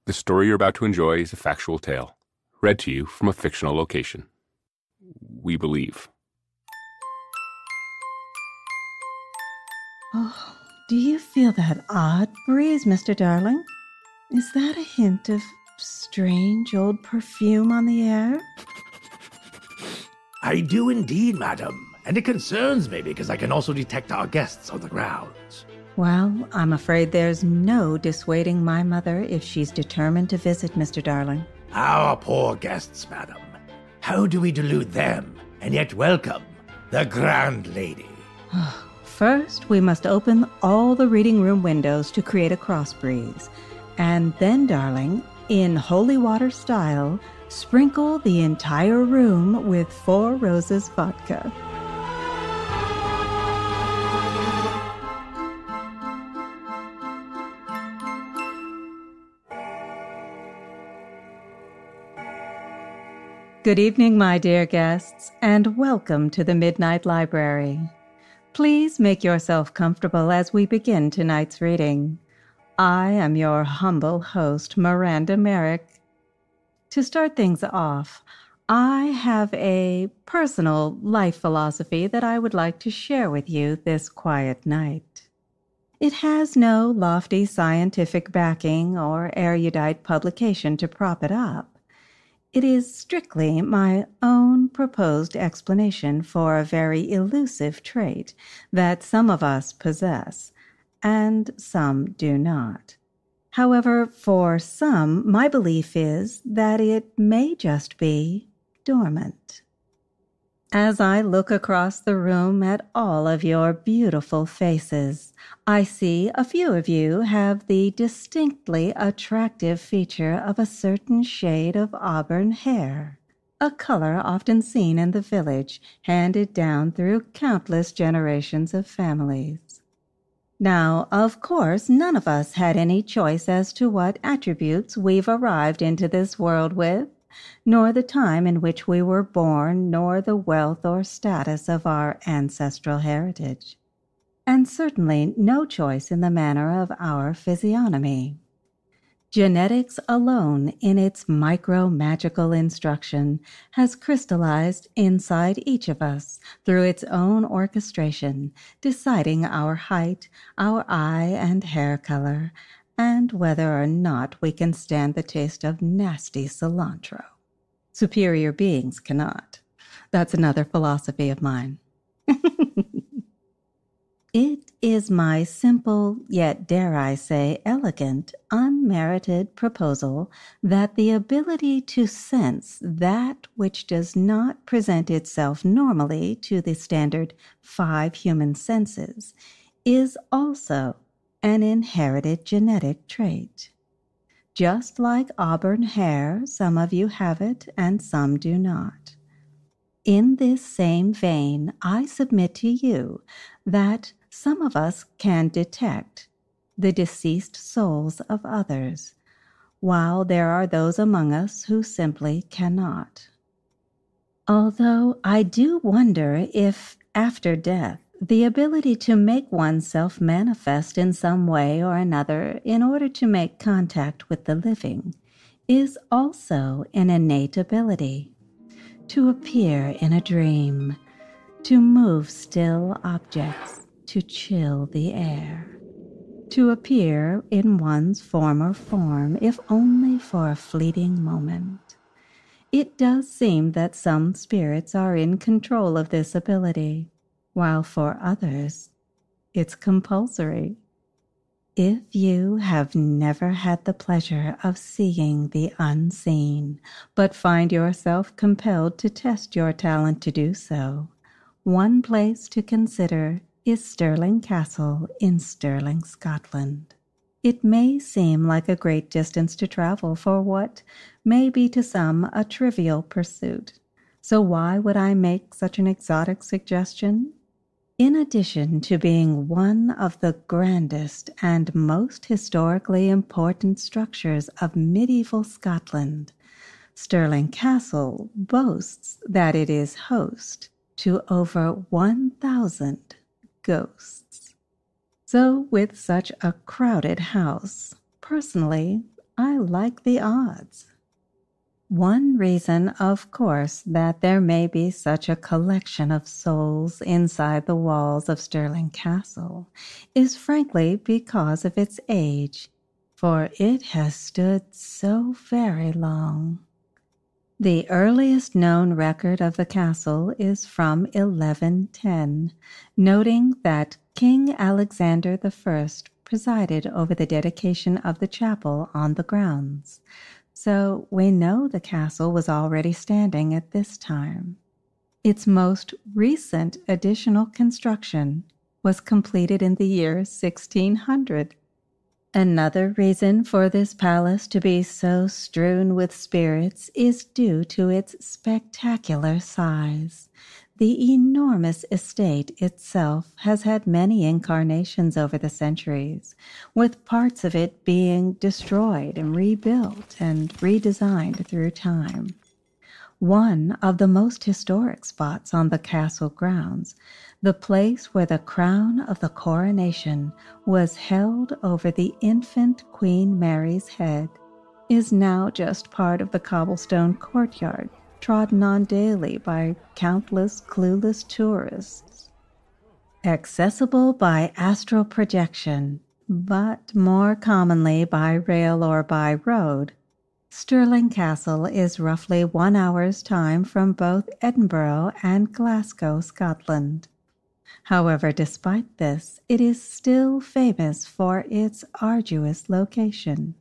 The story you're about to enjoy is a factual tale, read to you from a fictional location. We believe. Oh, do you feel that odd breeze, Mr. Darling? Is that a hint of strange old perfume on the air? I do indeed, madam, and it concerns me because I can also detect our guests on the grounds. Well, I'm afraid there's no dissuading my mother if she's determined to visit, Mr. Darling. Our poor guests, madam. How do we delude them and yet welcome the grand lady? First, we must open all the reading room windows to create a cross breeze. And then, darling, in holy water style, sprinkle the entire room with 4 Roses vodka. Good evening, my dear guests, and welcome to the Midnight Library. Please make yourself comfortable as we begin tonight's reading. I am your humble host, Miranda Merrick. To start things off, I have a personal life philosophy that I would like to share with you this quiet night. It has no lofty scientific backing or erudite publication to prop it up. It is strictly my own proposed explanation for a very elusive trait that some of us possess, and some do not. However, for some, my belief is that it may just be dormant. As I look across the room at all of your beautiful faces, I see a few of you have the distinctly attractive feature of a certain shade of auburn hair, a color often seen in the village, handed down through countless generations of families. Now, of course, none of us had any choice as to what attributes we've arrived into this world with, nor the time in which we were born, nor the wealth or status of our ancestral heritage, and certainly no choice in the manner of our physiognomy. Genetics alone, in its micro-magical instruction, has crystallized inside each of us through its own orchestration, deciding our height, our eye and hair color, and whether or not we can stand the taste of nasty cilantro. Superior beings cannot. That's another philosophy of mine. It is my simple, yet dare I say, elegant, unmerited proposal that the ability to sense that which does not present itself normally to the standard 5 human senses is also an inherited genetic trait. Just like auburn hair, some of you have it and some do not. In this same vein, I submit to you that some of us can detect the deceased souls of others, while there are those among us who simply cannot. Although I do wonder if, after death, the ability to make oneself manifest in some way or another in order to make contact with the living is also an innate ability. To appear in a dream, to move still objects, to chill the air, to appear in one's former form, if only for a fleeting moment. It does seem that some spirits are in control of this ability, while for others, it's compulsory. If you have never had the pleasure of seeing the unseen, but find yourself compelled to test your talent to do so, one place to consider is Stirling Castle in Stirling, Scotland. It may seem like a great distance to travel for what may be to some a trivial pursuit. So why would I make such an exotic suggestion? In addition to being one of the grandest and most historically important structures of medieval Scotland, Stirling Castle boasts that it is host to over 1,000 ghosts. So with such a crowded house, personally, I like the odds. One reason, of course, that there may be such a collection of souls inside the walls of Stirling Castle is frankly because of its age, for it has stood so very long. The earliest known record of the castle is from 1110, noting that King Alexander I presided over the dedication of the chapel on the grounds. So we know the castle was already standing at this time. Its most recent additional construction was completed in the year 1600. Another reason for this palace to be so strewn with spirits is due to its spectacular size. The enormous estate itself has had many incarnations over the centuries, with parts of it being destroyed and rebuilt and redesigned through time. One of the most historic spots on the castle grounds, the place where the crown of the coronation was held over the infant Queen Mary's head, is now just part of the cobblestone courtyard trodden on daily by countless clueless tourists. Accessible by astral projection, but more commonly by rail or by road, Stirling Castle is roughly 1 hour's time from both Edinburgh and Glasgow, Scotland. However, despite this, it is still famous for its arduous location.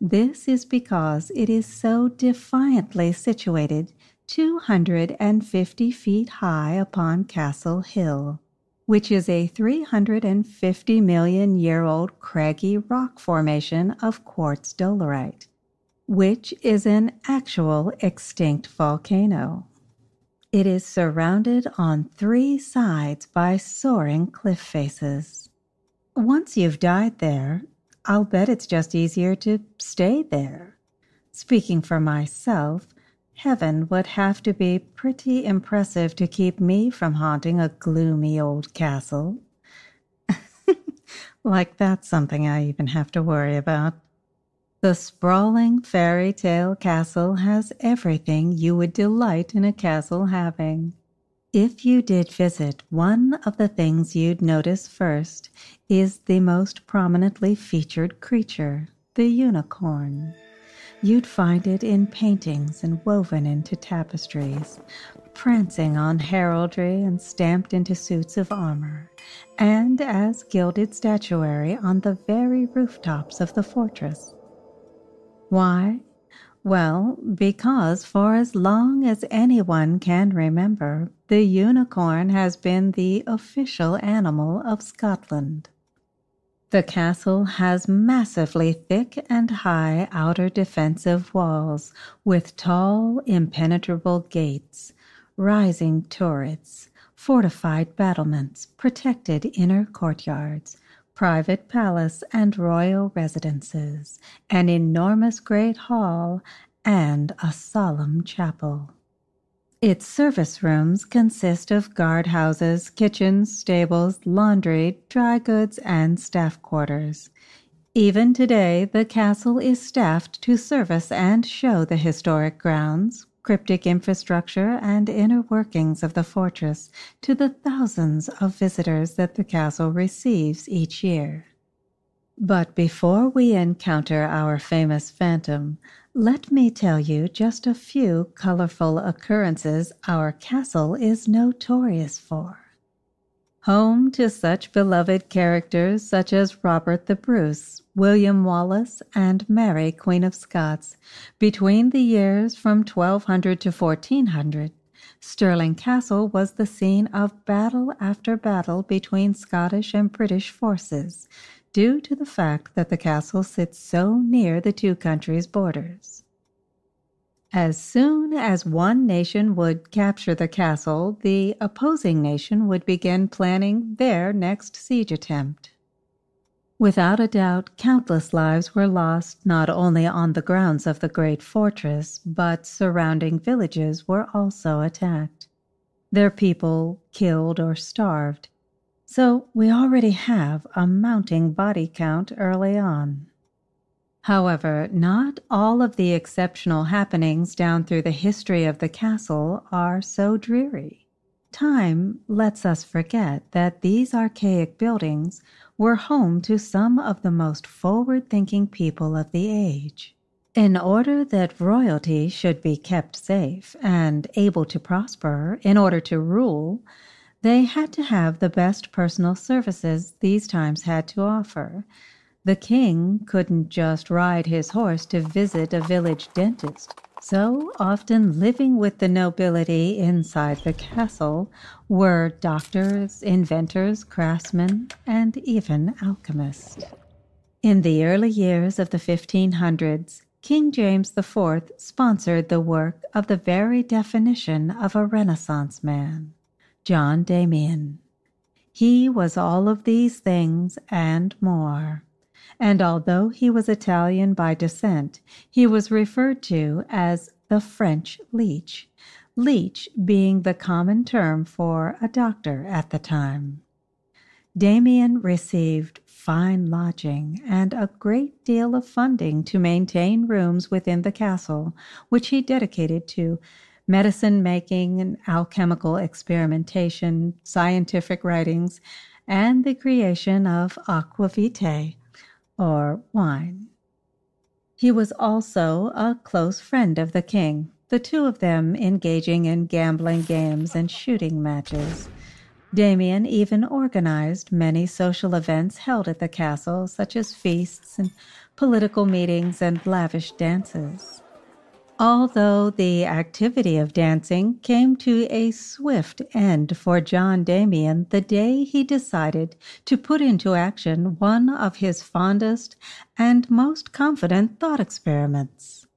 This is because it is so defiantly situated 250 feet high upon Castle Hill, which is a 350-million-year-old craggy rock formation of quartz dolerite, which is an actual extinct volcano. It is surrounded on 3 sides by soaring cliff faces. Once you've died there, I'll bet it's just easier to stay there. Speaking for myself, heaven would have to be pretty impressive to keep me from haunting a gloomy old castle. Like that's something I even have to worry about. The sprawling fairy tale castle has everything you would delight in a castle having. If you did visit, one of the things you'd notice first is the most prominently featured creature, the unicorn. You'd find it in paintings and woven into tapestries, prancing on heraldry and stamped into suits of armor, and as gilded statuary on the very rooftops of the fortress. Why? Well, because for as long as anyone can remember, the unicorn has been the official animal of Scotland. The castle has massively thick and high outer defensive walls with tall, impenetrable gates, rising turrets, fortified battlements, protected inner courtyards, private palace and royal residences, an enormous great hall, and a solemn chapel. Its service rooms consist of guardhouses, kitchens, stables, laundry, dry goods, and staff quarters. Even today, the castle is staffed to service and show the historic grounds, cryptic infrastructure, and inner workings of the fortress to the thousands of visitors that the castle receives each year. But before we encounter our famous phantom, let me tell you just a few colorful occurrences our castle is notorious for. Home to such beloved characters such as Robert the Bruce, William Wallace, and Mary, Queen of Scots, between the years from 1200 to 1400, Stirling Castle was the scene of battle after battle between Scottish and British forces, due to the fact that the castle sits so near the two countries' borders. As soon as one nation would capture the castle, the opposing nation would begin planning their next siege attempt. Without a doubt, countless lives were lost not only on the grounds of the great fortress, but surrounding villages were also attacked, their people killed or starved. So we already have a mounting body count early on. However, not all of the exceptional happenings down through the history of the castle are so dreary. Time lets us forget that these archaic buildings were home to some of the most forward-thinking people of the age. In order that royalty should be kept safe and able to prosper in order to rule, they had to have the best personal services these times had to offer. The king couldn't just ride his horse to visit a village dentist. So often living with the nobility inside the castle were doctors, inventors, craftsmen, and even alchemists. In the early years of the 1500s, King James IV sponsored the work of the very definition of a Renaissance man, John Damian. He was all of these things and more. And although he was Italian by descent, he was referred to as the French leech, leech being the common term for a doctor at the time. Damian received fine lodging and a great deal of funding to maintain rooms within the castle, which he dedicated to medicine making and alchemical experimentation, scientific writings, and the creation of aqua vitae, or wine. He was also a close friend of the king, the two of them engaging in gambling games and shooting matches. Damian even organized many social events held at the castle, such as feasts and political meetings and lavish dances. Although the activity of dancing came to a swift end for John Damian the day he decided to put into action one of his fondest and most confident thought experiments.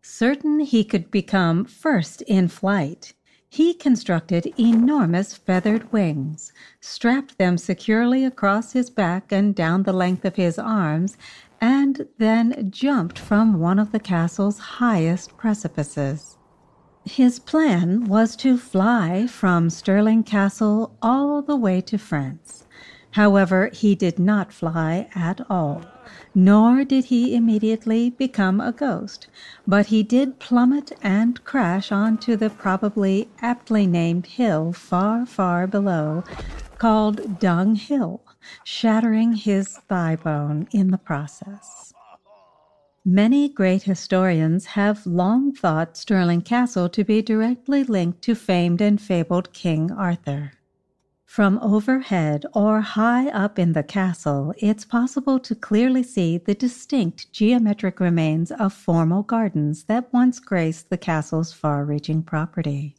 Certain he could become first in flight, he constructed enormous feathered wings, strapped them securely across his back and down the length of his arms, and then jumped from one of the castle's highest precipices. His plan was to fly from Stirling Castle all the way to France. However, he did not fly at all, nor did he immediately become a ghost, but he did plummet and crash onto the probably aptly named hill far, far below, called Dung Hill, shattering his thigh bone in the process. Many great historians have long thought Stirling Castle to be directly linked to famed and fabled King Arthur. From overhead or high up in the castle, it's possible to clearly see the distinct geometric remains of formal gardens that once graced the castle's far-reaching property.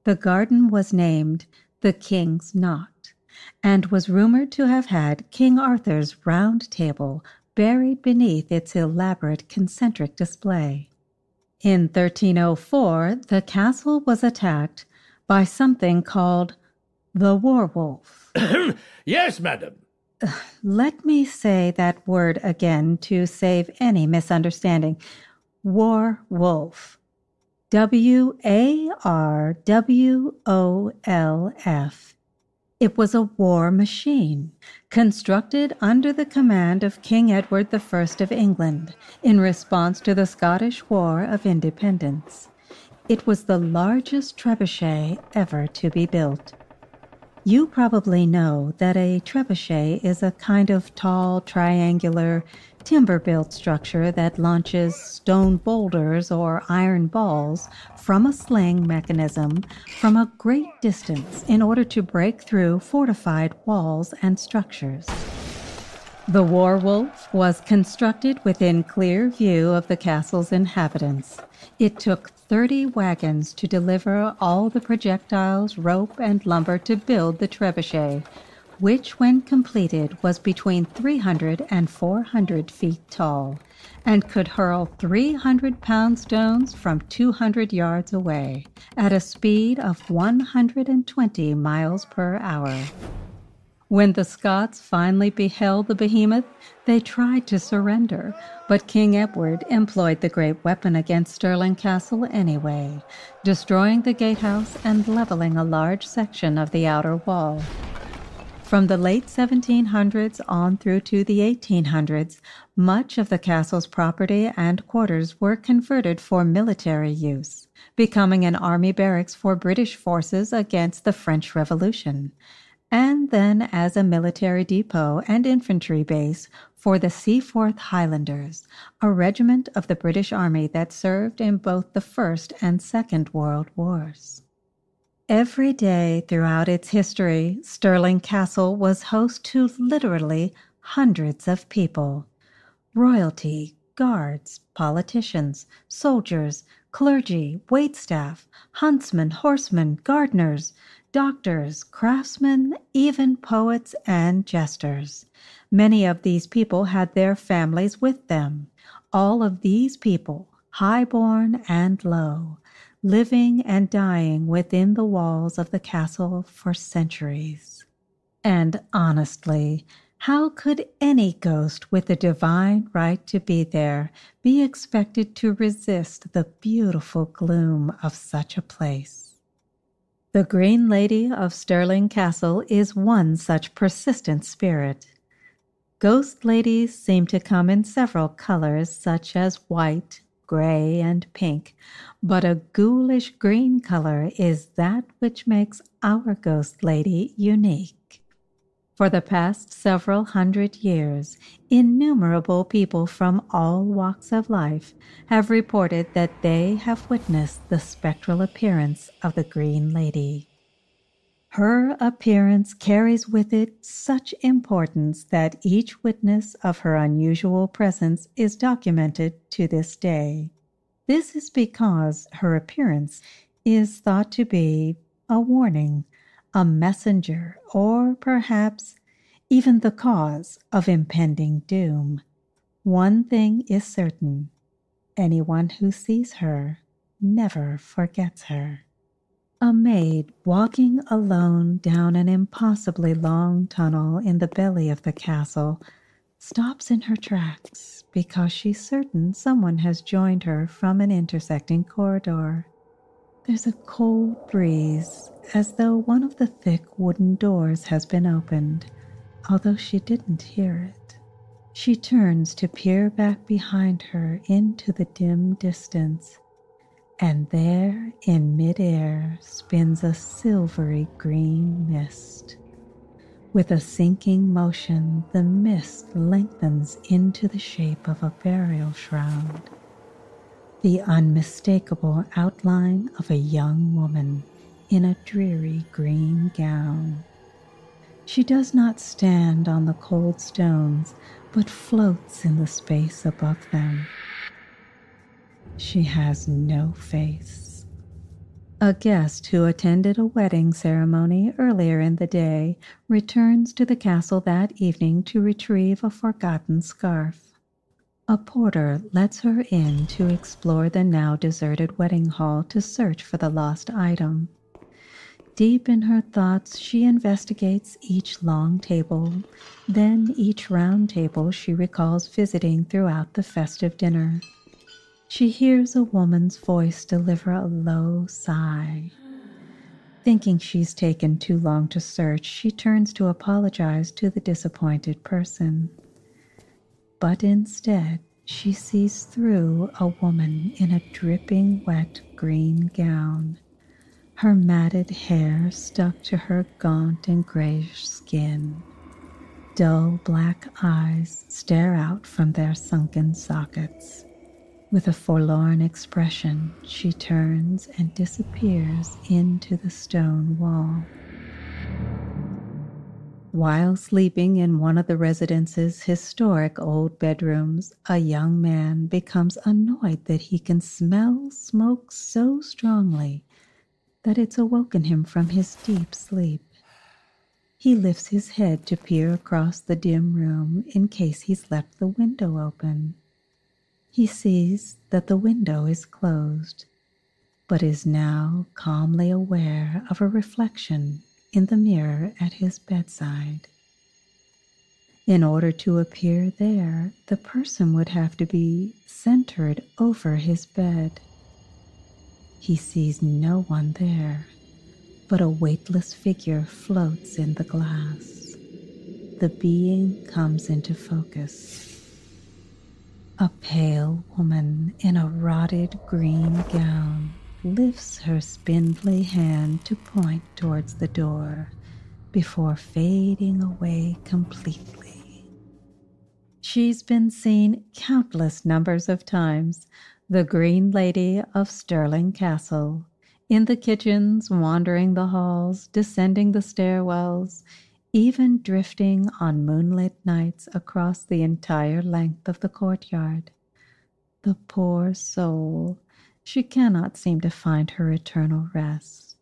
The garden was named the King's Knot, and was rumored to have had King Arthur's round table buried beneath its elaborate concentric display. In 1304, the castle was attacked by something called the werewolf. Yes, madam. Let me say that word again to save any misunderstanding. Werewolf. W-A-R-W-O-L-F. It was a war machine, constructed under the command of King Edward I of England in response to the Scottish War of Independence. It was the largest trebuchet ever to be built. You probably know that a trebuchet is a kind of tall, triangular, timber-built structure that launches stone boulders or iron balls from a sling mechanism from a great distance in order to break through fortified walls and structures. The Werewolf was constructed within clear view of the castle's inhabitants. It took 30 wagons to deliver all the projectiles, rope, and lumber to build the trebuchet, which, when completed, was between 300 and 400 feet tall, and could hurl 300-pound stones from 200 yards away, at a speed of 120 miles per hour. When the Scots finally beheld the behemoth, they tried to surrender, but King Edward employed the great weapon against Stirling Castle anyway, destroying the gatehouse and leveling a large section of the outer wall. From the late 1700s on through to the 1800s, much of the castle's property and quarters were converted for military use, becoming an army barracks for British forces against the French Revolution, and then as a military depot and infantry base for the Seaforth Highlanders, a regiment of the British Army that served in both the First and Second World Wars. Every day throughout its history, Stirling Castle was host to literally hundreds of people. Royalty, guards, politicians, soldiers, clergy, waitstaff, huntsmen, horsemen, gardeners, doctors, craftsmen, even poets and jesters. Many of these people had their families with them. All of these people, high-born and low, living and dying within the walls of the castle for centuries. And honestly, how could any ghost with the divine right to be there be expected to resist the beautiful gloom of such a place? The Green Lady of Stirling Castle is one such persistent spirit. Ghost ladies seem to come in several colors, such as white, gray, and pink, but a ghoulish green color is that which makes our ghost lady unique. For the past several hundred years, innumerable people from all walks of life have reported that they have witnessed the spectral appearance of the Green Lady. Her appearance carries with it such importance that each witness of her unusual presence is documented to this day. This is because her appearance is thought to be a warning, a messenger, or perhaps even the cause of impending doom. One thing is certain: anyone who sees her never forgets her. A maid walking alone down an impossibly long tunnel in the belly of the castle stops in her tracks because she's certain someone has joined her from an intersecting corridor. There's a cold breeze, as though one of the thick wooden doors has been opened, although she didn't hear it. She turns to peer back behind her into the dim distance, and there in midair spins a silvery green mist. With a sinking motion, the mist lengthens into the shape of a burial shroud, the unmistakable outline of a young woman in a dreary green gown. She does not stand on the cold stones, but floats in the space above them. She has no face. A guest who attended a wedding ceremony earlier in the day returns to the castle that evening to retrieve a forgotten scarf. A porter lets her in to explore the now deserted wedding hall to search for the lost item. Deep in her thoughts, she investigates each long table, then each round table she recalls visiting throughout the festive dinner. She hears a woman's voice deliver a low sigh. Thinking she's taken too long to search, she turns to apologize to the disappointed person. But instead, she sees through a woman in a dripping wet green gown, her matted hair stuck to her gaunt and grayish skin. Dull black eyes stare out from their sunken sockets. With a forlorn expression, she turns and disappears into the stone wall. While sleeping in one of the residence's historic old bedrooms, a young man becomes annoyed that he can smell smoke so strongly that it's awoken him from his deep sleep. He lifts his head to peer across the dim room in case he's left the window open. He sees that the window is closed, but is now calmly aware of a reflection in the mirror at his bedside. In order to appear there, the person would have to be centered over his bed. He sees no one there, but a weightless figure floats in the glass. the being comes into focus. A pale woman in a rotted green gown lifts her spindly hand to point towards the door before fading away completely. She's been seen countless numbers of times, the Green Lady of Stirling Castle, in the kitchens, wandering the halls, descending the stairwells, even drifting on moonlit nights across the entire length of the courtyard. The poor soul, she cannot seem to find her eternal rest.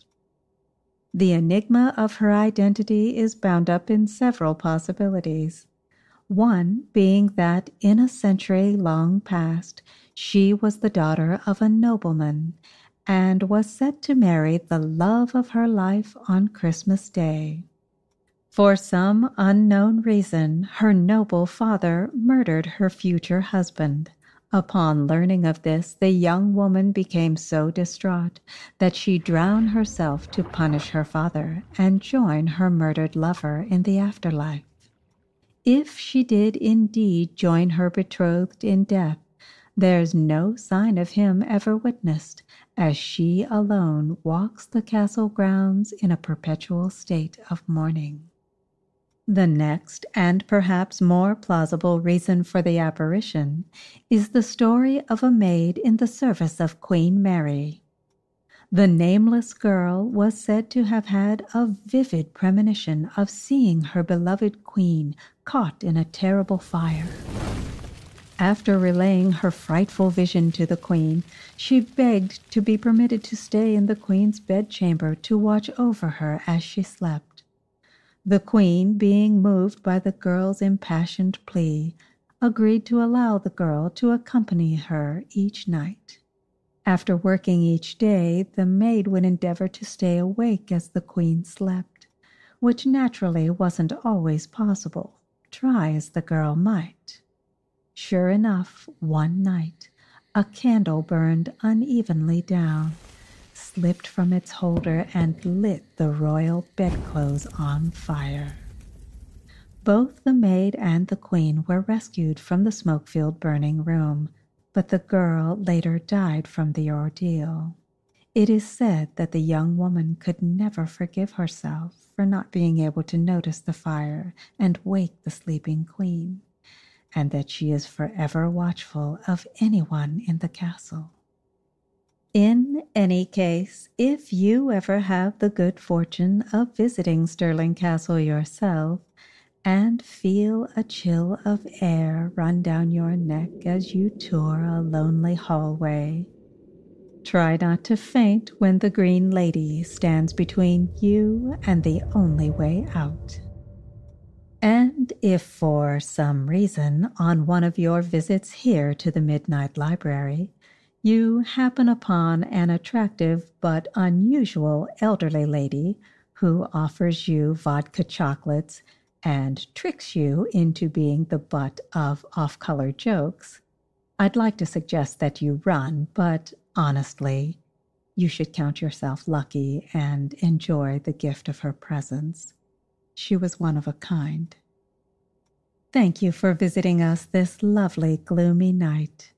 The enigma of her identity is bound up in several possibilities. One being that in a century long past, she was the daughter of a nobleman and was set to marry the love of her life on Christmas Day. For some unknown reason, her noble father murdered her future husband. Upon learning of this, the young woman became so distraught that she drowned herself to punish her father and join her murdered lover in the afterlife. If she did indeed join her betrothed in death, there's no sign of him ever witnessed, as she alone walks the castle grounds in a perpetual state of mourning. The next, and perhaps more plausible reason for the apparition, is the story of a maid in the service of Queen Mary. The nameless girl was said to have had a vivid premonition of seeing her beloved queen caught in a terrible fire. After relaying her frightful vision to the queen, she begged to be permitted to stay in the queen's bedchamber to watch over her as she slept. The queen, being moved by the girl's impassioned plea, agreed to allow the girl to accompany her each night. After working each day, the maid would endeavor to stay awake as the queen slept, which naturally wasn't always possible, try as the girl might. Sure enough, one night, a candle burned unevenly down, slipped from its holder, and lit the royal bedclothes on fire. Both the maid and the queen were rescued from the smoke-filled burning room, but the girl later died from the ordeal. It is said that the young woman could never forgive herself for not being able to notice the fire and wake the sleeping queen, and that she is forever watchful of anyone in the castle. In any case, if you ever have the good fortune of visiting Stirling Castle yourself, and feel a chill of air run down your neck as you tour a lonely hallway, try not to faint when the Green Lady stands between you and the only way out. And if for some reason on one of your visits here to the Midnight Library, you happen upon an attractive but unusual elderly lady who offers you vodka chocolates and tricks you into being the butt of off-color jokes, I'd like to suggest that you run, but honestly, you should count yourself lucky and enjoy the gift of her presence. She was one of a kind. Thank you for visiting us this lovely, gloomy night.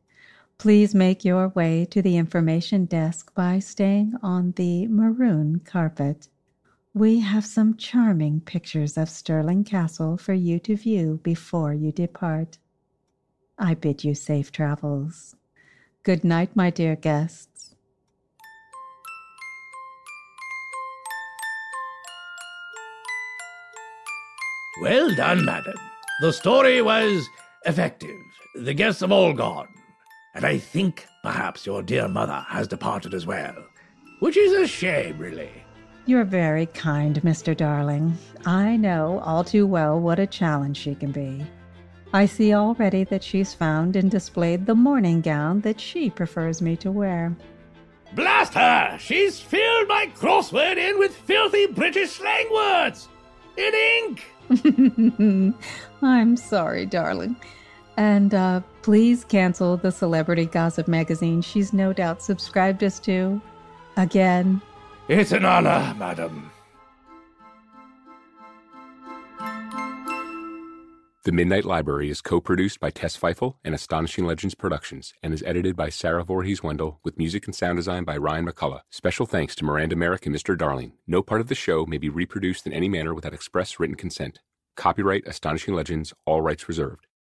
Please make your way to the information desk by staying on the maroon carpet. We have some charming pictures of Stirling Castle for you to view before you depart. I bid you safe travels. Good night, my dear guests. Well done, madam. The story was effective. The guests have all gone. And I think perhaps your dear mother has departed as well. Which is a shame, really. You're very kind, Mr. Darling. I know all too well what a challenge she can be. I see already that she's found and displayed the morning gown that she prefers me to wear. Blast her! She's filled my crossword in with filthy British slang words! In ink! I'm sorry, darling. And please cancel the celebrity gossip magazine she's no doubt subscribed us to. Again. It's an honor, madam. The Midnight Library is co-produced by Tess Feifel and Astonishing Legends Productions and is edited by Sarah Voorhees-Wendell with music and sound design by Ryan McCullough. Special thanks to Miranda Merrick and Mr. Darling. No part of the show may be reproduced in any manner without express written consent. Copyright Astonishing Legends, all rights reserved.